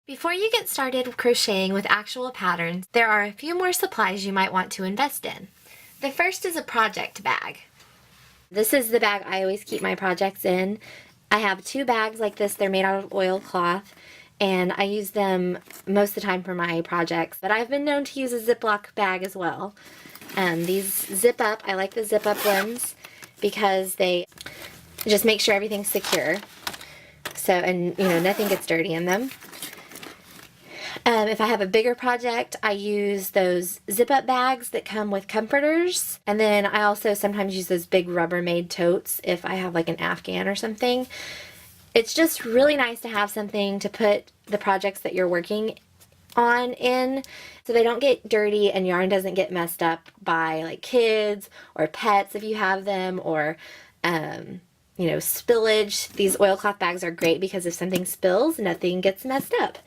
Before you get started crocheting with actual patterns, there are a few more supplies you might want to invest in. The first is a project bag. This is the bag I always keep my projects in. I have two bags like this. They're made out of oilcloth, and I use them most of the time for my projects, but I've been known to use a Ziploc bag as well. These zip up. I like the zip up ones because they just make sure everything's secure. So, and you know, nothing gets dirty in them. If I have a bigger project, I use those zip-up bags that come with comforters. And then I also sometimes use those big Rubbermaid totes if I have like an Afghan or something. It's just really nice to have something to put the projects that you're working on in so they don't get dirty and yarn doesn't get messed up by like kids or pets if you have them, or you know, spillage. These oilcloth bags are great because if something spills, nothing gets messed up.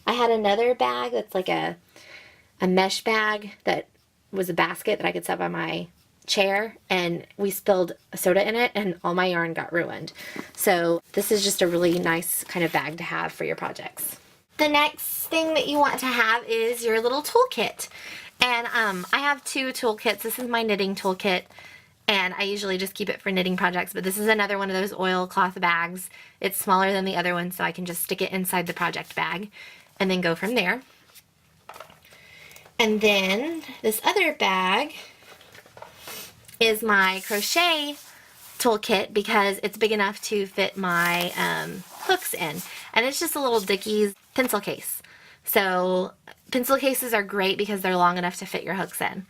I had another bag that's like a mesh bag that was a basket that I could set by my chair, and we spilled soda in it and all my yarn got ruined. So this is just a really nice kind of bag to have for your projects. The next thing that you want to have is your little toolkit. And I have two toolkits. This is my knitting toolkit, and I usually just keep it for knitting projects, but this is another one of those oilcloth bags. It's smaller than the other one, so I can just stick it inside the project bag and then go from there. And then this other bag is my crochet toolkit because it's big enough to fit my hooks in. And it's just a little Dickies pencil case. So pencil cases are great because they're long enough to fit your hooks in.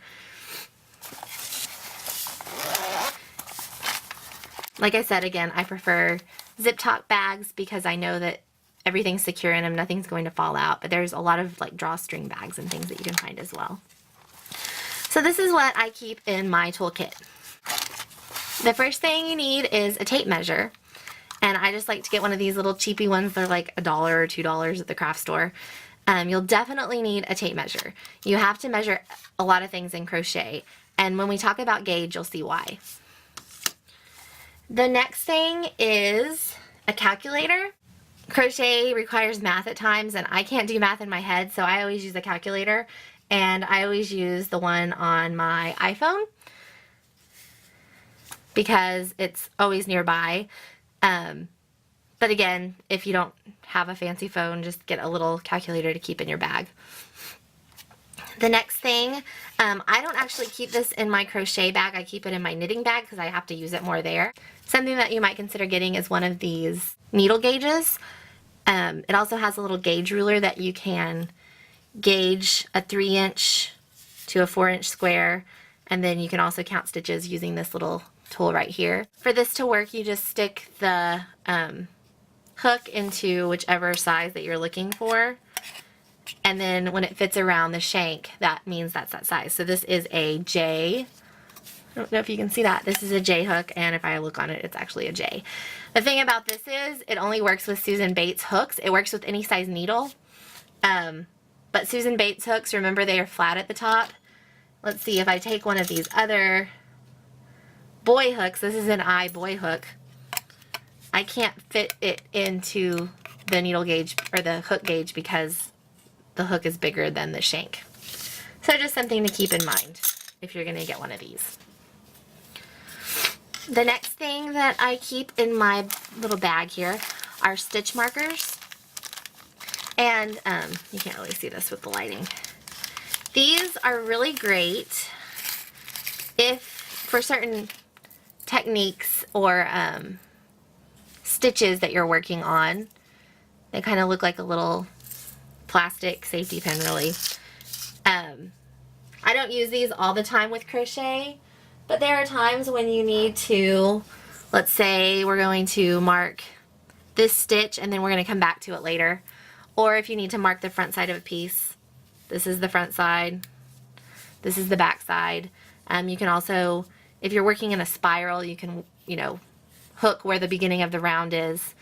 Like I said, again, I prefer zip top bags because I know that everything's secure in them, nothing's going to fall out, but there's a lot of like drawstring bags and things that you can find as well. So this is what I keep in my toolkit. The first thing you need is a tape measure, and I just like to get one of these little cheapy ones. They're like $1 or $2 at the craft store. You'll definitely need a tape measure. You have to measure a lot of things in crochet, and when we talk about gauge, you'll see why. The next thing is a calculator. Crochet requires math at times, and I can't do math in my head, so I always use a calculator, and I always use the one on my iPhone because it's always nearby. But again, if you don't have a fancy phone, just get a little calculator to keep in your bag. The next thing, I don't actually keep this in my crochet bag. I keep it in my knitting bag because I have to use it more there. Something that you might consider getting is one of these needle gauges. It also has a little gauge ruler that you can gauge a 3-inch to a 4-inch square, and then you can also count stitches using this little tool right here. For this to work, you just stick the hook into whichever size that you're looking for, and then when it fits around the shank, that means that's that size. So this is a J. I don't know if you can see that. This is a J hook, and if I look on it, it's actually a J. The thing about this is it only works with Susan Bates hooks. It works with any size needle. But Susan Bates hooks, remember, they are flat at the top. Let's see, if I take one of these other boy hooks, this is an I boy hook, I can't fit it into the needle gauge or the hook gauge because the hook is bigger than the shank. So just something to keep in mind if you're going to get one of these. The next thing that I keep in my little bag here are stitch markers. And you can't really see this with the lighting. These are really great if for certain techniques or stitches that you're working on. They kind of look like a little plastic safety pin, really. I don't use these all the time with crochet, but there are times when you need to, let's say we're going to mark this stitch and then we're going to come back to it later. Or if you need to mark the front side of a piece, this is the front side, this is the back side. You can also, if you're working in a spiral, you can, you know, hook where the beginning of the round is.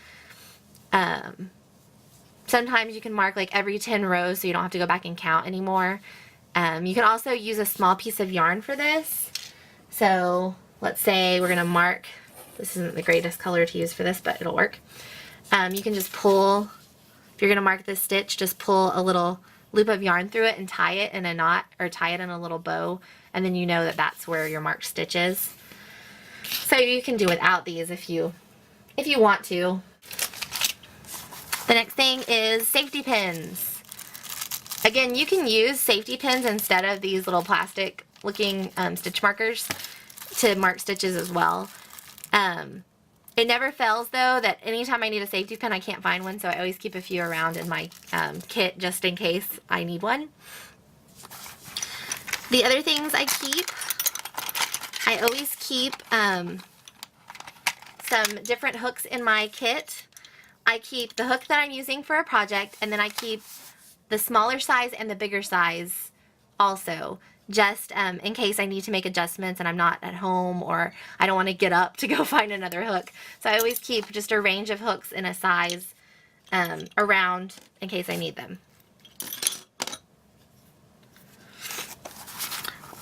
Sometimes you can mark like every 10 rows so you don't have to go back and count anymore. You can also use a small piece of yarn for this. So let's say we're going to mark, this isn't the greatest color to use for this, but it'll work. You can just pull If you're going to mark this stitch, just pull a little loop of yarn through it and tie it in a knot or tie it in a little bow, and then you know that that's where your marked stitch is. So you can do without these if you want to. The next thing is safety pins. Again, you can use safety pins instead of these little plastic looking stitch markers to mark stitches as well. It never fails though that anytime I need a safety pin I can't find one, so I always keep a few around in my kit just in case I need one. The other things I always keep some different hooks in my kit. I keep the hook that I'm using for a project, and then I keep the smaller size and the bigger size also, just in case I need to make adjustments and I'm not at home or I don't want to get up to go find another hook. So I always keep just a range of hooks in a size around in case I need them.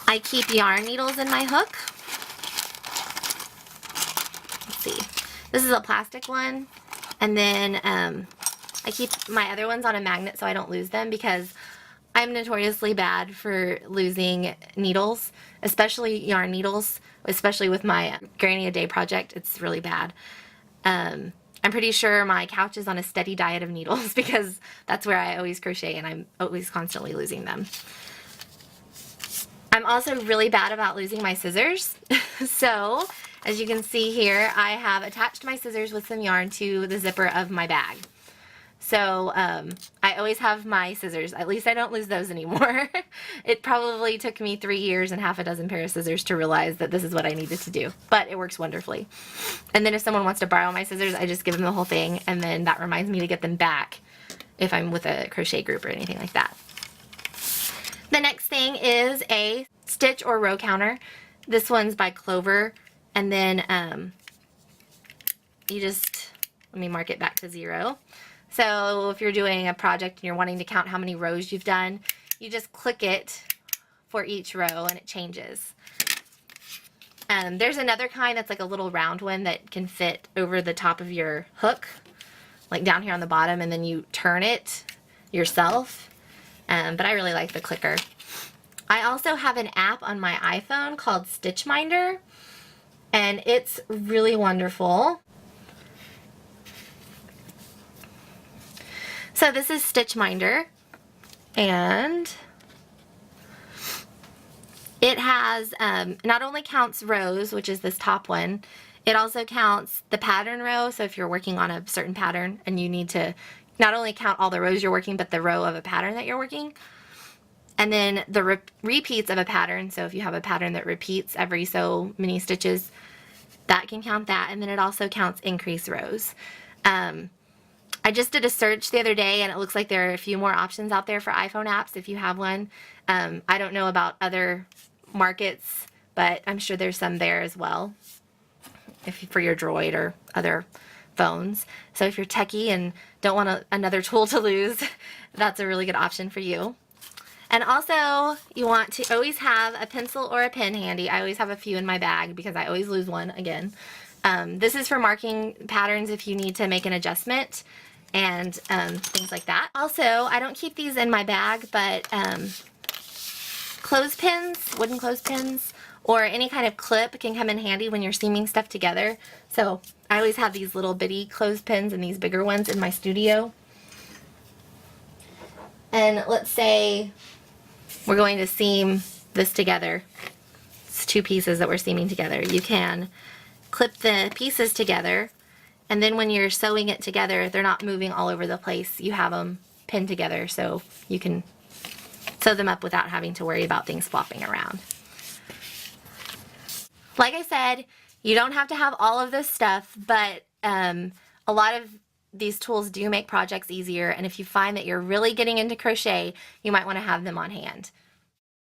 I keep yarn needles in my hook. Let's see. This is a plastic one. And then I keep my other ones on a magnet so I don't lose them, because I'm notoriously bad for losing needles, especially yarn needles, especially with my Granny a Day project. It's really bad. I'm pretty sure my couch is on a steady diet of needles because that's where I always crochet and I'm always constantly losing them. I'm also really bad about losing my scissors. So as you can see here, I have attached my scissors with some yarn to the zipper of my bag. So I always have my scissors. At least I don't lose those anymore. It probably took me 3 years and half a dozen pair of scissors to realize that this is what I needed to do. But it works wonderfully. And then if someone wants to borrow my scissors, I just give them the whole thing, and then that reminds me to get them back if I'm with a crochet group or anything like that. The next thing is a stitch or row counter. This one's by Clover. And then you just, let me mark it back to 0. So if you're doing a project and you're wanting to count how many rows you've done, you just click it for each row and it changes. There's another kind that's like a little round one that can fit over the top of your hook, like down here on the bottom, and then you turn it yourself. But I really like the clicker. I also have an app on my iPhone called Stitch Minder, and it's really wonderful. So this is Stitch Minder, and it has, not only counts rows, which is this top one, it also counts the pattern row. So if you're working on a certain pattern and you need to not only count all the rows you're working, but the row of a pattern that you're working. And then the repeats of a pattern. So if you have a pattern that repeats every so many stitches, that can count that. And then it also counts increase rows. I just did a search the other day and it looks like there are a few more options out there for iPhone apps if you have one. I don't know about other markets, but I'm sure there's some there as well for your Droid or other phones. So if you're techie and don't want another tool to lose, that's a really good option for you. And also, you want to always have a pencil or a pen handy. I always have a few in my bag because I always lose one again. This is for marking patterns if you need to make an adjustment and things like that. Also, I don't keep these in my bag, but clothespins, wooden clothespins, or any kind of clip can come in handy when you're seaming stuff together. So I always have these little bitty clothespins and these bigger ones in my studio. And let's say we're going to seam this together. It's 2 pieces that we're seaming together. You can clip the pieces together, and then when you're sewing it together, they're not moving all over the place. You have them pinned together so you can sew them up without having to worry about things flopping around. Like I said, you don't have to have all of this stuff, but a lot of these tools do make projects easier, and if you find that you're really getting into crochet, you might want to have them on hand.